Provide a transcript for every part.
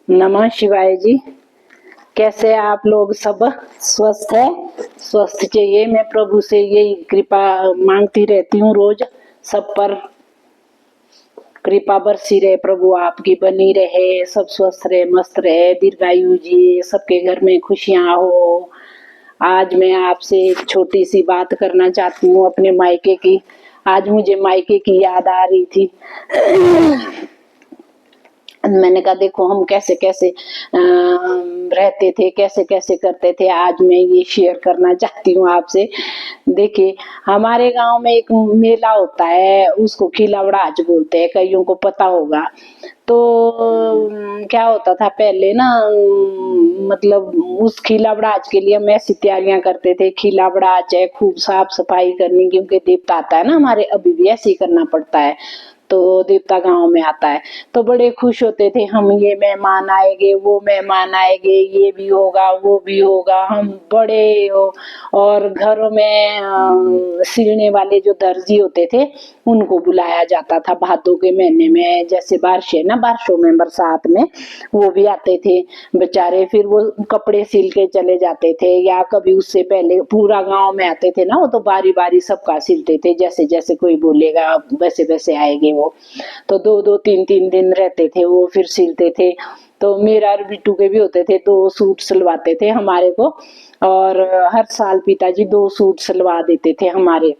नमः शिवाय जी। कैसे आप लोग? सब स्वस्थ है? स्वस्थ चाहिए। मैं प्रभु से यही कृपा मांगती रहती हूँ रोज, सब पर कृपा बरसी रहे, प्रभु आपकी बनी रहे, सब स्वस्थ रहे, मस्त रहे, दीर्घायु जी, सबके घर में खुशियां हो। आज मैं आपसे एक छोटी सी बात करना चाहती हूँ अपने मायके की। आज मुझे मायके की याद आ रही थी। मैंने कहा देखो हम कैसे कैसे रहते थे, कैसे कैसे करते थे। आज मैं ये शेयर करना चाहती हूँ आपसे। देखिए, हमारे गांव में एक मेला होता है, उसको खिलावड़ाज बोलते हैं, कईयों को पता होगा। तो क्या होता था पहले ना, मतलब उस खिलावड़ाज के लिए हम ऐसी तैयारियां करते थे। खिलावड़ाज है, खूब साफ सफाई करनी, क्योंकि देवता आता है ना हमारे, अभी भी ऐसे ही करना पड़ता है। तो देवता गांव में आता है तो बड़े खुश होते थे हम, ये मेहमान आएंगे, वो मेहमान आएंगे, ये भी होगा, वो भी होगा। हम बड़े और घरों में सिलने वाले जो दर्जी होते थे उनको बुलाया जाता था। भादों के महीने में, जैसे बारिश है ना, बारिशों में, बरसात में, वो भी आते थे बेचारे। फिर वो कपड़े सिल के चले जाते थे, या कभी उससे पहले पूरा गांव में आते थे ना, वो तो बारी बारी सबका सिलते थे, जैसे जैसे कोई बोलेगा वैसे वैसे आएंगे वो। तो दो दो तीन तीन दिन रहते थे वो, फिर सिलते थे। तो मेरा और बिट्टू के भी होते थे, 2 सूट सिलवाते थे हमारे को। और हर साल पिताजी 2 सूट सिलवा देते थे हमारे।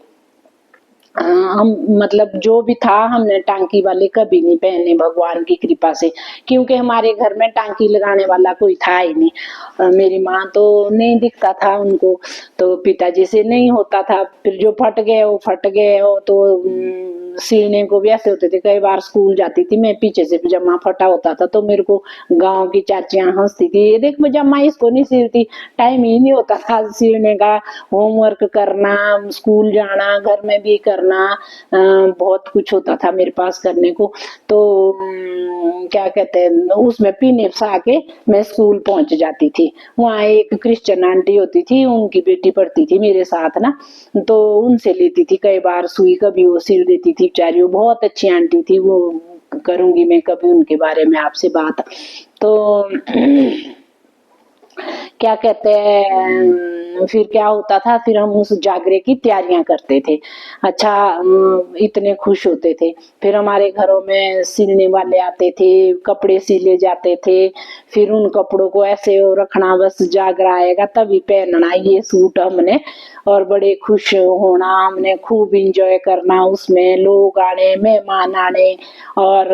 हम मतलब जो भी था, हमने टांकी वाले कभी नहीं पहने, भगवान की कृपा से, क्योंकि हमारे घर में टांकी लगाने वाला कोई था ही नहीं। मेरी माँ तो नहीं दिखता था उनको, तो पिताजी से नहीं होता था। फिर जो फट गए वो फट गए हो, तो सिलने को भी ऐसे होते थे। कई बार स्कूल जाती थी मैं, पीछे से पजामा फटा होता था तो मेरे को गांव की चाचियां हंसती थी, ये देख पजामा इसको नहीं सिलती। टाइम ही नहीं होता था सिलने का, होमवर्क करना, स्कूल जाना, घर में भी करना, बहुत कुछ होता था मेरे पास करने को। तो क्या कहते हैं, उसमें पीने फसा के मैं स्कूल पहुंच जाती थी। वहाँ एक क्रिश्चियन आंटी होती थी, उनकी बेटी पढ़ती थी मेरे साथ ना, तो उनसे लेती थी कई बार सुई, कभी वो सिल देती थी बेचारी। वो बहुत अच्छी आंटी थी वो। करूंगी मैं कभी उनके बारे में आपसे बात। तो क्या कहते हैं, फिर क्या होता था, फिर हम उस जागरे की तैयारियां करते थे। अच्छा, इतने खुश होते थे। फिर हमारे घरों में सिलने वाले आते थे, कपड़े सिले जाते थे। फिर उन कपड़ों को ऐसे रखना, बस जागरा आएगा तभी पहनना ये सूट हमने, और बड़े खुश होना हमने, खूब इंजॉय करना उसमें, लोग आने, मेहमान आने, और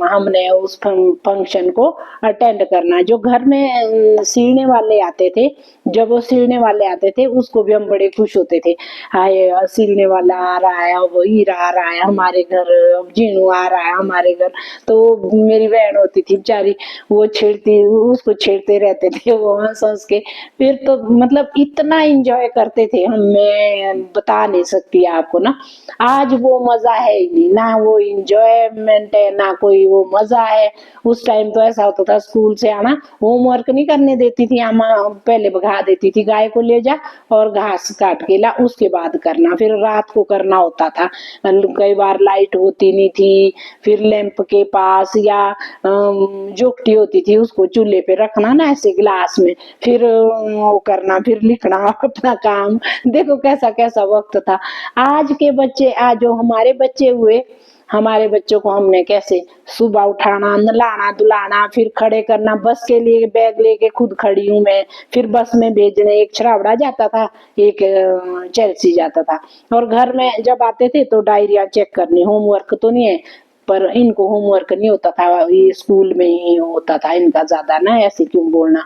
हमने उस फंक्शन को अटेंड करना। जो घर में सिलने वाले आते थे, जब वो सिलने वाले आते थे उसको भी हम बड़े खुश होते थे। हाय, सिलने वाला आ रहा है, अब हीरा आ रहा है हमारे घर, अब जीनू आ रहा है हमारे घर। तो मेरी बहन होती थी बेचारी, वो छेड़ती, उसको छेड़ते रहते थे वो हंस हंस के। फिर तो मतलब इतना एंजॉय करते थे हम, मैं बता नहीं सकती आपको ना। आज वो मजा है ही नहीं, ना वो इंजॉयमेंट है, ना कोई वो मजा है। उस टाइम तो ऐसा होता था, स्कूल से आना, होमवर्क नहीं करने देती थी अम्मा, पहले भगा देती थी, गाय को ले जा और घास काट के ला, उसके बाद करना। फिर रात को करना होता था, कई बार लाइट होती नहीं थी, फिर लैंप के पास, या जोकटी होती थी उसको चूल्हे पे रखना ना ऐसे गिलास में, फिर वो करना, फिर लिखना अपना काम। देखो कैसा कैसा वक्त था। आज के बच्चे, आज जो हमारे बच्चे हुए, हमारे बच्चों को हमने कैसे सुबह उठाना, नलाना धुलाना, फिर खड़े करना, बस के लिए बैग लेके खुद खड़ी हूँ मैं, फिर बस में भेजने, एक छरावड़ा जाता था, एक चेल्सी जाता था। और घर में जब आते थे तो डायरिया चेक करनी, होमवर्क तो नहीं है, पर इनको होमवर्क नहीं होता था, ये स्कूल में ही होता था इनका ज्यादा ना, ऐसे क्यों बोलना,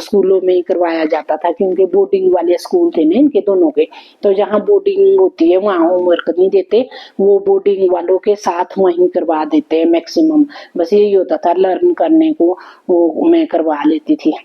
स्कूलों में ही करवाया जाता था, क्योंकि बोर्डिंग वाले स्कूल थे ना इनके दोनों के। तो जहाँ बोर्डिंग होती है वहाँ होमवर्क नहीं देते, वो बोर्डिंग वालों के साथ वहीं करवा देते हैं मैक्सिमम। बस यही होता था, लर्न करने को वो मैं करवा लेती थी।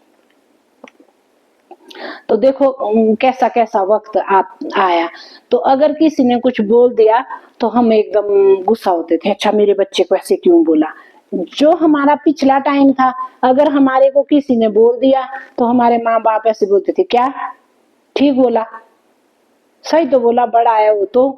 तो देखो कैसा कैसा वक्त आया। तो अगर किसी ने कुछ बोल दिया तो हम एकदम गुस्सा होते थे, अच्छा मेरे बच्चे को ऐसे क्यों बोला। जो हमारा पिछला टाइम था, अगर हमारे को किसी ने बोल दिया तो हमारे माँ बाप ऐसे बोलते थे, क्या ठीक बोला, सही तो बोला, बड़ा है वो तो,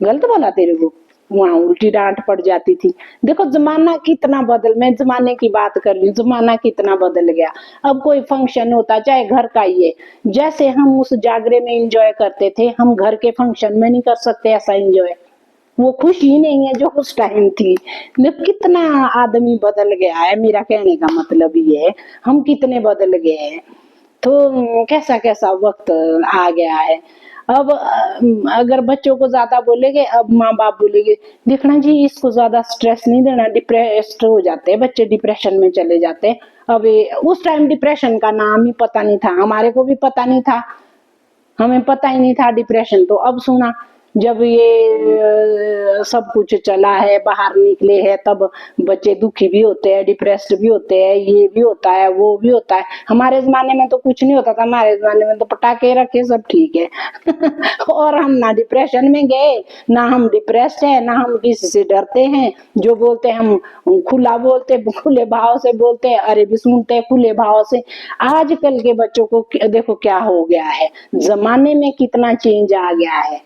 गलत बोला तेरे को। वहां उल्टी डांट पड़ जाती थी। देखो जमाना कितना बदल, मैं जमाने की बात कर रही हूँ, जमाना कितना बदल गया। अब कोई फंक्शन होता चाहे घर का ही है, जैसे हम उस जागरे में एंजॉय करते थे, हम घर के फंक्शन में नहीं कर सकते ऐसा एंजॉय। वो खुशी नहीं है जो उस टाइम थी। देखो कितना आदमी बदल गया है, मेरा कहने का मतलब ये है, हम कितने बदल गए हैं। तो कैसा कैसा वक्त आ गया है। अब अगर बच्चों को ज्यादा बोलेंगे, अब माँ बाप बोलेंगे देखना जी इसको ज्यादा स्ट्रेस नहीं देना, डिप्रेस्ड हो जाते हैं बच्चे, डिप्रेशन में चले जाते हैं। अब उस टाइम डिप्रेशन का नाम ही पता नहीं था, हमारे को भी पता नहीं था, हमें पता ही नहीं था डिप्रेशन। तो अब सुना जब ये सब कुछ चला है, बाहर निकले हैं, तब बच्चे दुखी भी होते हैं, डिप्रेस्ड भी होते हैं, ये भी होता है वो भी होता है। हमारे जमाने में तो कुछ नहीं होता था, हमारे जमाने में तो पटाखे रखे सब ठीक है और हम ना डिप्रेशन में गए, ना हम डिप्रेस्ड है, ना हम किसी से डरते हैं। जो बोलते हैं हम खुला बोलते, खुले भाव से बोलते हैं, अरे भी सुनते हैं खुले भाव से। आजकल के बच्चों को देखो क्या हो गया है, जमाने में कितना चेंज आ गया है।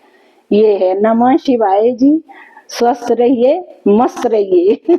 ये है। नमः शिवाय जी, स्वस्थ रहिए, मस्त रहिए